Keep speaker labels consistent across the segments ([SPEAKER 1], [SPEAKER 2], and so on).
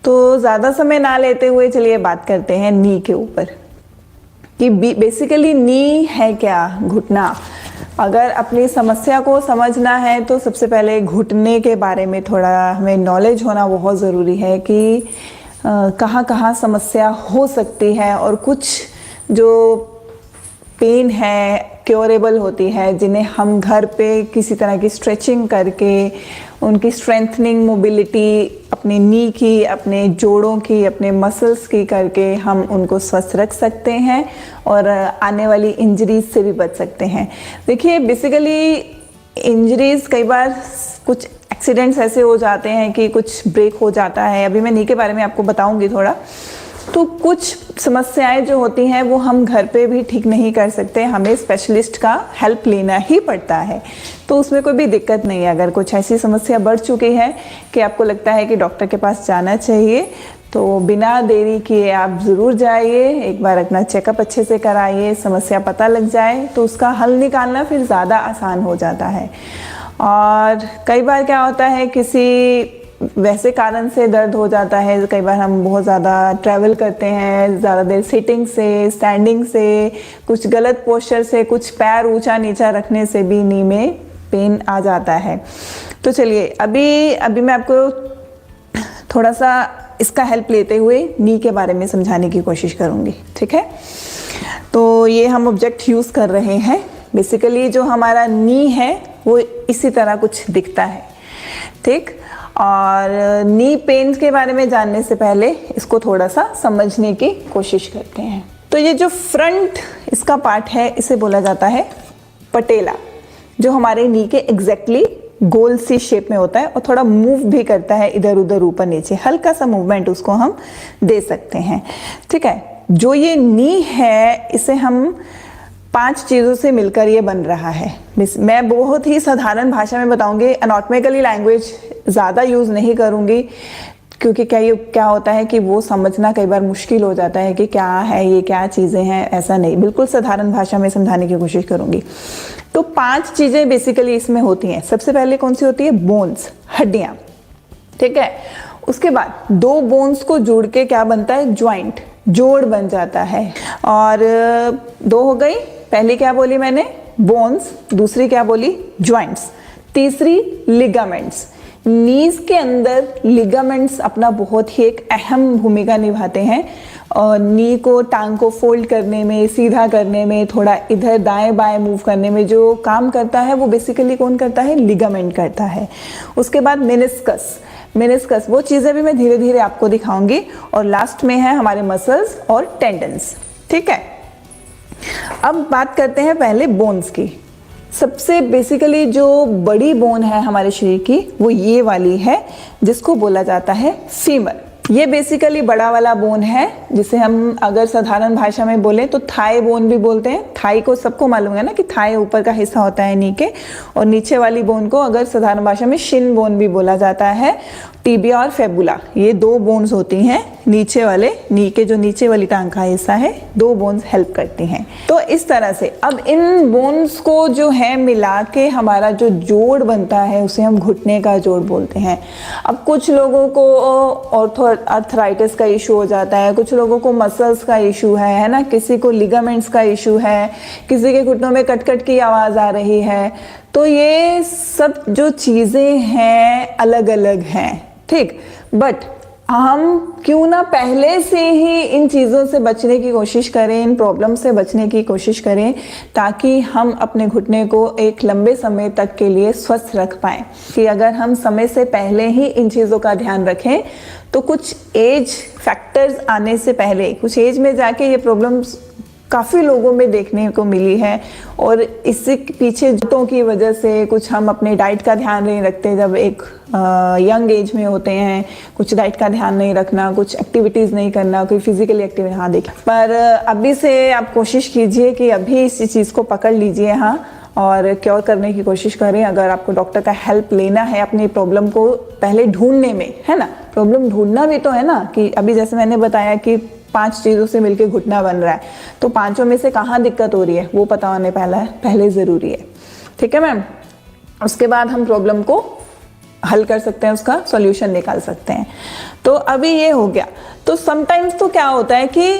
[SPEAKER 1] तो ज़्यादा समय ना लेते हुए चलिए बात करते हैं नी के ऊपर कि बेसिकली नी है क्या, घुटना। अगर अपनी समस्या को समझना है तो सबसे पहले घुटने के बारे में थोड़ा हमें नॉलेज होना बहुत ज़रूरी है कि कहाँ कहाँ समस्या हो सकती है, और कुछ जो पेन है क्योरेबल होती है जिन्हें हम घर पे किसी तरह की स्ट्रेचिंग करके उनकी स्ट्रेंथनिंग मोबिलिटी अपने नी की, अपने जोड़ों की, अपने मसल्स की करके हम उनको स्वस्थ रख सकते हैं और आने वाली इंजरीज से भी बच सकते हैं। देखिए बेसिकली इंजरीज कई बार कुछ एक्सीडेंट्स ऐसे हो जाते हैं कि कुछ ब्रेक हो जाता है, अभी मैं नी के बारे में आपको बताऊंगी थोड़ा। तो कुछ समस्याएं जो होती हैं वो हम घर पे भी ठीक नहीं कर सकते, हमें स्पेशलिस्ट का हेल्प लेना ही पड़ता है। तो उसमें कोई भी दिक्कत नहीं है। अगर कुछ ऐसी समस्या बढ़ चुकी है कि आपको लगता है कि डॉक्टर के पास जाना चाहिए, तो बिना देरी किए आप ज़रूर जाइए, एक बार अपना चेकअप अच्छे से कराइए, समस्या पता लग जाए तो उसका हल निकालना फिर ज़्यादा आसान हो जाता है। और कई बार क्या होता है, किसी वैसे कारण से दर्द हो जाता है, कई बार हम बहुत ज़्यादा ट्रैवल करते हैं, ज़्यादा देर सिटिंग से, स्टैंडिंग से, कुछ गलत पोस्चर से, कुछ पैर ऊंचा नीचा रखने से भी नी में पेन आ जाता है। तो चलिए अभी मैं आपको थोड़ा सा इसका हेल्प लेते हुए नी के बारे में समझाने की कोशिश करूँगी, ठीक है। तो ये हम ऑब्जेक्ट यूज़ कर रहे हैं। बेसिकली जो हमारा नी है वो इसी तरह कुछ दिखता है, ठीक। और नी पेन के बारे में जानने से पहले इसको थोड़ा सा समझने की कोशिश करते हैं। तो ये जो फ्रंट इसका पार्ट है इसे बोला जाता है पटेला, जो हमारे नी के एग्जैक्टली गोल सी शेप में होता है और थोड़ा मूव भी करता है इधर उधर ऊपर नीचे, हल्का सा मूवमेंट उसको हम दे सकते हैं, ठीक है। जो ये नी है इसे हम 5 चीज़ों से मिलकर ये बन रहा है। मैं बहुत ही साधारण भाषा में बताऊंगी, एनाटॉमिकली लैंग्वेज ज़्यादा यूज़ नहीं करूंगी, क्योंकि क्या होता है कि वो समझना कई बार मुश्किल हो जाता है कि क्या है ये, क्या चीज़ें हैं। ऐसा नहीं, बिल्कुल साधारण भाषा में समझाने की कोशिश करूंगी। तो 5 चीज़ें बेसिकली इसमें होती हैं। सबसे पहले कौन सी होती है? बोन्स, हड्डियाँ, ठीक है। उसके बाद 2 बोन्स को जोड़ के क्या बनता है? ज्वाइंट, जोड़ बन जाता है। और 2 हो गई, पहली क्या बोली मैंने? बोन्स, दूसरी क्या बोली? ज्वाइंट्स, तीसरी लिगामेंट्स। नीज के अंदर लिगामेंट्स अपना बहुत ही एक अहम भूमिका निभाते हैं, और नी को, टांग को फोल्ड करने में, सीधा करने में, थोड़ा इधर दाएं बाएं मूव करने में जो काम करता है वो बेसिकली कौन करता है? लिगामेंट करता है। उसके बाद मेनिस्कस, वो चीज़ें भी मैं धीरे धीरे आपको दिखाऊंगी। और लास्ट में है हमारे मसल्स और टेंडन्स, ठीक है। अब बात करते हैं पहले बोन्स की। सबसे बेसिकली जो बड़ी बोन है हमारे शरीर की वो ये वाली है, जिसको बोला जाता है फीमर। ये बेसिकली बड़ा वाला बोन है, जिसे हम अगर साधारण भाषा में बोले तो थाई बोन भी बोलते हैं। थाई को सबको मालूम है ना कि थाई ऊपर का हिस्सा होता है नी के, और नीचे वाली बोन को अगर साधारण भाषा में शिन बोन भी बोला जाता है। टिबिया और फेबुला, ये 2 बोन्स होती हैं नीचे वाले, नी के जो नीचे वाली टांग का हिस्सा है, 2 बोन्स हेल्प करती हैं। तो इस तरह से अब इन बोन्स को जो है मिला के हमारा जो जोड़ बनता है उसे हम घुटने का जोड़ बोलते हैं। अब कुछ लोगों को आर्थराइटिस का इशू हो जाता है, कुछ लोगों को मसल्स का इशू है ना, किसी को लिगामेंट्स का इशू है, किसी के घुटनों में कट की आवाज़ आ रही है। तो ये सब जो चीज़ें हैं अलग अलग हैं, ठीक। बट हम क्यों ना पहले से ही इन चीज़ों से बचने की कोशिश करें, इन प्रॉब्लम से बचने की कोशिश करें, ताकि हम अपने घुटने को एक लंबे समय तक के लिए स्वस्थ रख पाएं। कि अगर हम समय से पहले ही इन चीज़ों का ध्यान रखें तो कुछ एज फैक्टर्स आने से पहले, कुछ एज में जाके ये प्रॉब्लम्स काफ़ी लोगों में देखने को मिली है। और इससे पीछे जुटों की वजह से कुछ हम अपने डाइट का ध्यान नहीं रखते, जब एक यंग एज में होते हैं, कुछ डाइट का ध्यान नहीं रखना, कुछ एक्टिविटीज़ नहीं करना, कोई फिजिकली एक्टिविटी, हाँ देखिए। पर अभी से आप कोशिश कीजिए कि अभी इस चीज़ को पकड़ लीजिए, हाँ, और क्योर करने की कोशिश करें। अगर आपको डॉक्टर का हेल्प लेना है अपनी प्रॉब्लम को पहले ढूंढने में, है ना, प्रॉब्लम ढूंढना भी तो है ना, कि अभी जैसे मैंने बताया कि 5 चीज़ों से मिलके घुटना बन रहा है, तो 5 में से कहाँ दिक्कत हो रही है वो पता होने पहले ज़रूरी है, ठीक है मैम। उसके बाद हम प्रॉब्लम को हल कर सकते हैं, उसका सॉल्यूशन निकाल सकते हैं। तो अभी ये हो गया। तो समटाइम्स तो क्या होता है कि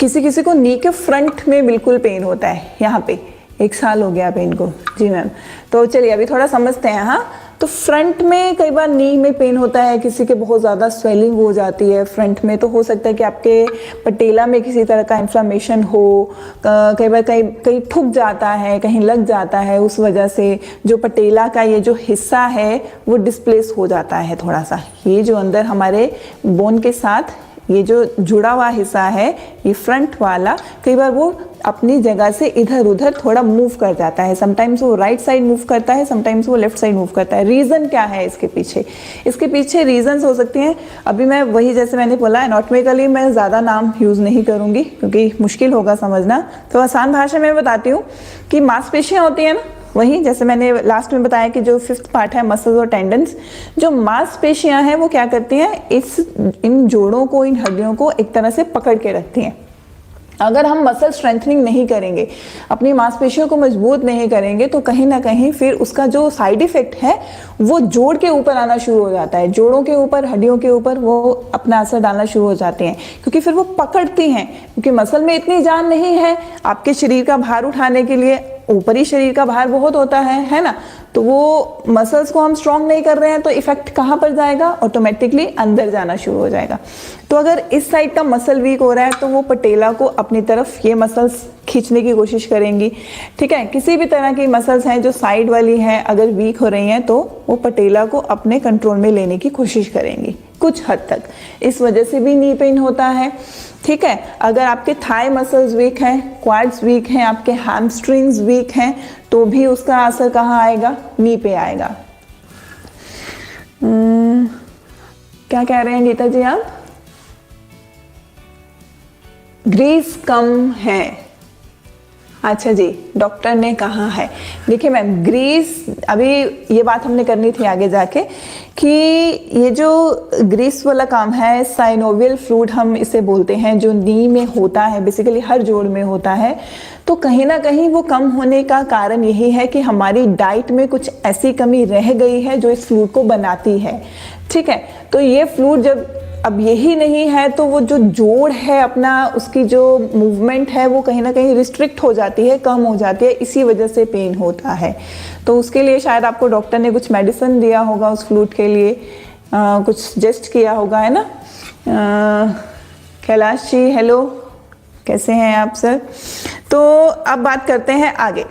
[SPEAKER 1] किसी किसी को नी के फ्रंट में बिल्कुल पेन होता है, यहाँ पे 1 साल हो गया पेन को। जी मैम, तो चलिए अभी थोड़ा समझते हैं। हाँ, तो फ्रंट में कई बार नी में पेन होता है, किसी के बहुत ज़्यादा स्वेलिंग हो जाती है फ्रंट में, तो हो सकता है कि आपके पटेला में किसी तरह का इन्फ्लामेशन हो। कई बार कहीं ठुक जाता है, कहीं लग जाता है, उस वजह से जो पटेला का ये जो हिस्सा है वो डिस्प्लेस हो जाता है थोड़ा सा। ये जो अंदर हमारे बोन के साथ ये जो जुड़ा हुआ हिस्सा है, ये फ्रंट वाला, कई बार वो अपनी जगह से इधर उधर थोड़ा मूव कर जाता है। समटाइम्स वो राइट साइड मूव करता है, समटाइम्स वो लेफ्ट साइड मूव करता है। रीज़न क्या है इसके पीछे? इसके पीछे रीजंस हो सकती हैं। अभी मैं वही, जैसे मैंने बोला, एनाटॉमिकली मैं ज़्यादा नाम यूज़ नहीं करूँगी क्योंकि मुश्किल होगा समझना। तो आसान भाषा में बताती हूँ कि मांसपेशियाँ होती हैं ना, वही जैसे मैंने लास्ट में बताया कि जो 5th पार्ट है मसल्स और टेंडन्स, जो मांसपेशियां हैं वो क्या करती हैं, इन जोड़ों को, इन हड्डियों को एक तरह से पकड़ के रखती हैं। अगर हम मसल स्ट्रेंथनिंग नहीं करेंगे, अपनी मांसपेशियों को मजबूत नहीं करेंगे, तो कहीं ना कहीं फिर उसका जो साइड इफेक्ट है वो जोड़ के ऊपर आना शुरू हो जाता है। जोड़ों के ऊपर, हड्डियों के ऊपर वो अपना असर डालना शुरू हो जाते हैं, क्योंकि फिर वो पकड़ती हैं। क्योंकि मसल में इतनी जान नहीं है, आपके शरीर का भार उठाने के लिए ऊपरी शरीर का भार बहुत होता है ना, तो वो मसल्स को हम स्ट्रॉन्ग नहीं कर रहे हैं, तो इफेक्ट कहाँ पर जाएगा? ऑटोमेटिकली अंदर जाना शुरू हो जाएगा। तो अगर इस साइड का मसल वीक हो रहा है तो वो पटेला को अपनी तरफ ये मसल्स खींचने की कोशिश करेंगी। ठीक है, किसी भी तरह की मसल्स हैं जो साइड वाली हैं, अगर वीक हो रही हैं तो वो पटेला को अपने कंट्रोल में लेने की कोशिश करेंगी कुछ हद तक। इस वजह से भी नी पेन होता है। ठीक है, अगर आपके थाई मसल्स वीक हैं, क्वाड्स वीक हैं, आपके हैमस्ट्रिंग्स वीक हैं, तो भी उसका असर कहाँ आएगा? नी पे आएगा। क्या कह रहे हैं गीता जी आप? ग्रीस कम है। अच्छा जी, डॉक्टर ने कहा है। देखिए मैम, ग्रीस, अभी ये बात हमने करनी थी आगे जाके कि ये जो ग्रीस वाला काम है, साइनोवियल फ्लूइड हम इसे बोलते हैं, जो नी में होता है, बेसिकली हर जोड़ में होता है। तो कहीं ना कहीं वो कम होने का कारण यही है कि हमारी डाइट में कुछ ऐसी कमी रह गई है जो इस फ्लूइड को बनाती है। ठीक है, तो ये फ्लूइड जब अब यही नहीं है तो वो जो जोड़ है अपना, उसकी जो मूवमेंट है वो कहीं ना कहीं रिस्ट्रिक्ट हो जाती है, कम हो जाती है, इसी वजह से पेन होता है। तो उसके लिए शायद आपको डॉक्टर ने कुछ मेडिसिन दिया होगा उस फ्लूइड के लिए, कुछ सजेस्ट किया होगा, है ना। कैलाश जी हेलो, कैसे हैं आप सर? तो अब बात करते हैं आगे।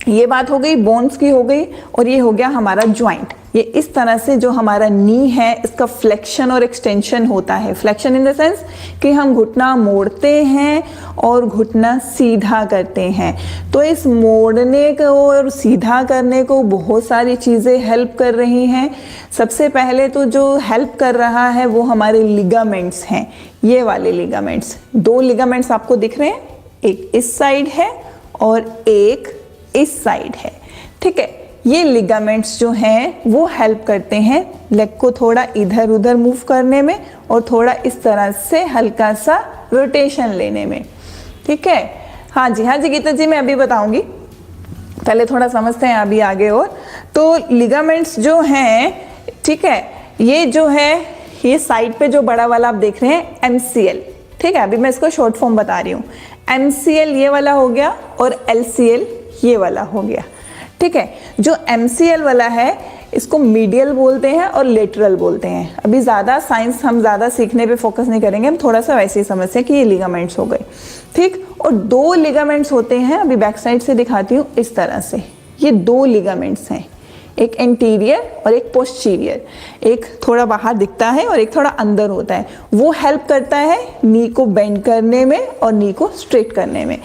[SPEAKER 1] ये बात हो गई बोन्स की, हो गई, और ये हो गया हमारा ज्वाइंट। ये इस तरह से जो हमारा नी है इसका फ्लेक्शन और एक्सटेंशन होता है। फ्लेक्शन इन द सेंस कि हम घुटना मोड़ते हैं और घुटना सीधा करते हैं। तो इस मोड़ने को और सीधा करने को बहुत सारी चीज़ें हेल्प कर रही हैं। सबसे पहले तो जो हेल्प कर रहा है वो हमारे लिगामेंट्स हैं। ये वाले लिगामेंट्स, 2 लिगामेंट्स आपको दिख रहे हैं, एक इस साइड है और एक इस साइड है। ठीक है, ये लिगामेंट्स जो हैं वो हेल्प करते हैं लेग को थोड़ा इधर उधर मूव करने में और थोड़ा इस तरह से हल्का सा रोटेशन लेने में। ठीक है, हाँ जी गीता जी, मैं अभी बताऊंगी, पहले थोड़ा समझते हैं अभी आगे। और तो लिगामेंट्स जो हैं, ठीक है, ये जो है, ये साइड पे जो बड़ा वाला आप देख रहे हैं MCL। ठीक है, अभी मैं इसको शॉर्ट फॉर्म बता रही हूँ। MCL ये वाला हो गया और LCL ये वाला हो गया। ठीक है, जो MCL वाला है इसको मीडियल बोलते हैं और लेटरल बोलते हैं। अभी ज़्यादा साइंस हम ज़्यादा सीखने पे फोकस नहीं करेंगे, हम थोड़ा सा वैसे ही समझते हैं कि ये लिगामेंट्स हो गए। ठीक, और 2 लिगामेंट्स होते हैं, अभी बैक साइड से दिखाती हूँ, इस तरह से ये 2 लिगामेंट्स हैं, एक एंटीरियर और एक पोस्टीरियर। एक थोड़ा बाहर दिखता है और एक थोड़ा अंदर होता है। वो हेल्प करता है नी को बेंड करने में और नी को स्ट्रेट करने में।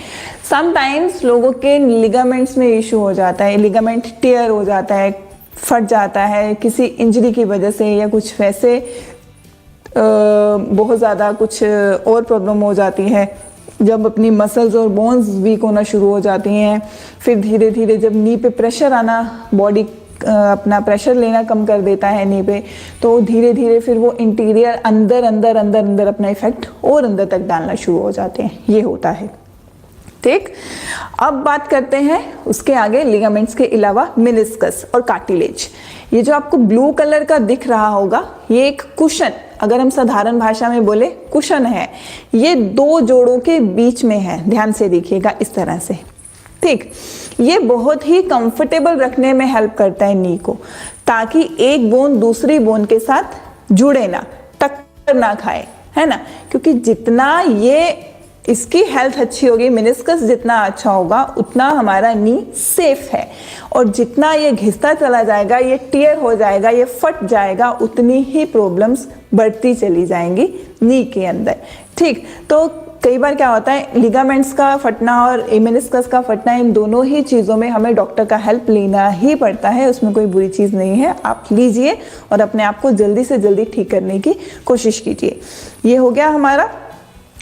[SPEAKER 1] समटाइम्स लोगों के लिगामेंट्स में इशू हो जाता है, लिगामेंट टेयर हो जाता है, फट जाता है किसी इंजरी की वजह से, या कुछ वैसे बहुत ज़्यादा कुछ और प्रॉब्लम हो जाती है जब अपनी मसल्स और बोन्स वीक होना शुरू हो जाती हैं। फिर धीरे धीरे जब नी पे प्रेशर आना, बॉडी अपना प्रेशर लेना कम कर देता है नी पे, तो धीरे धीरे फिर वो इंटीरियर अंदर अंदर अंदर अंदर अपना इफेक्ट और अंदर तक डालना शुरू हो जाते हैं। ये होता है। ठीक। अब बात करते हैं उसके आगे लिगामेंट्स के अलावा मेनिस्कस और कार्टिलेज। ये जो आपको ब्लू कलर का दिख रहा होगा, ये एक कुशन, अगर हम साधारण भाषा में बोले कुशन है, ये दो जोड़ों के बीच में है। ध्यान से देखिएगा इस तरह से, ठीक। ये बहुत ही कंफर्टेबल रखने में हेल्प करता है नी को, ताकि एक बोन दूसरी बोन के साथ जुड़े ना, टक्कर ना खाए, है ना। क्योंकि जितना ये इसकी हेल्थ अच्छी होगी, मेनिस्कस जितना अच्छा होगा, उतना हमारा नी सेफ है। और जितना ये घिसता चला जाएगा, ये टियर हो जाएगा, ये फट जाएगा, उतनी ही प्रॉब्लम्स बढ़ती चली जाएंगी नी के अंदर, ठीक। तो कई बार क्या होता है, लिगामेंट्स का फटना और मेनिस्कस का फटना, इन दोनों ही चीज़ों में हमें डॉक्टर का हेल्प लेना ही पड़ता है। उसमें कोई बुरी चीज़ नहीं है, आप लीजिए और अपने आप को जल्दी से जल्दी ठीक करने की कोशिश कीजिए। ये हो गया हमारा।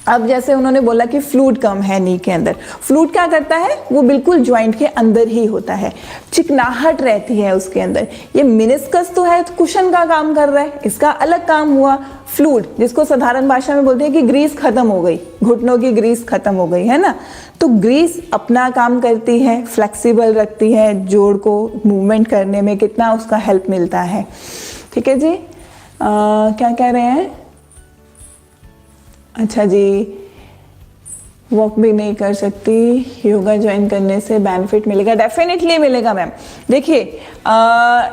[SPEAKER 1] अब जैसे उन्होंने बोला कि फ्लूइड कम है नी के अंदर, फ्लूइड क्या करता है, वो बिल्कुल ज्वाइंट के अंदर ही होता है, चिकनाहट रहती है उसके अंदर। ये मेनिस्कस तो है, कुशन का काम कर रहा है, इसका अलग काम हुआ। फ्लूइड, जिसको साधारण भाषा में बोलते हैं कि ग्रीस खत्म हो गई, घुटनों की ग्रीस खत्म हो गई, है ना। तो ग्रीस अपना काम करती है, फ्लेक्सिबल रखती है, जोड़ को मूवमेंट करने में कितना उसका हेल्प मिलता है, ठीक है जी। क्या कह रहे हैं, अच्छा जी, वॉक भी नहीं कर सकती, योगा ज्वाइन करने से बेनिफिट मिलेगा? डेफिनेटली मिलेगा मैम। देखिए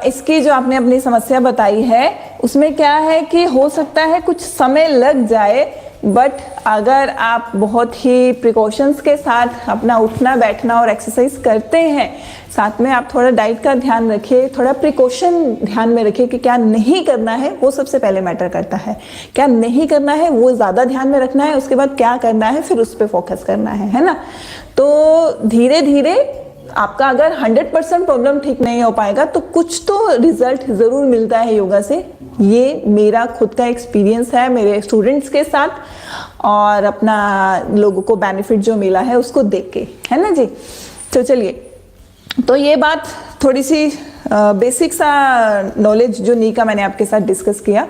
[SPEAKER 1] इसकी जो आपने अपनी समस्या बताई है, उसमें क्या है कि हो सकता है कुछ समय लग जाए, बट अगर आप बहुत ही प्रिकॉशंस के साथ अपना उठना बैठना और एक्सरसाइज करते हैं, साथ में आप थोड़ा डाइट का ध्यान रखिए, थोड़ा प्रिकॉशन ध्यान में रखिए कि क्या नहीं करना है, वो सबसे पहले मैटर करता है। क्या नहीं करना है वो ज़्यादा ध्यान में रखना है, उसके बाद क्या करना है फिर उस पर फोकस करना है ना। तो धीरे धीरे आपका अगर 100% प्रॉब्लम ठीक नहीं हो पाएगा, तो कुछ तो रिजल्ट ज़रूर मिलता है योगा से। ये मेरा खुद का एक्सपीरियंस है मेरे स्टूडेंट्स के साथ, और अपना लोगों को बेनिफिट जो मिला है उसको देख के, है ना जी। तो चलिए, तो ये बात थोड़ी सी बेसिक सा नॉलेज जो नी का मैंने आपके साथ डिस्कस किया।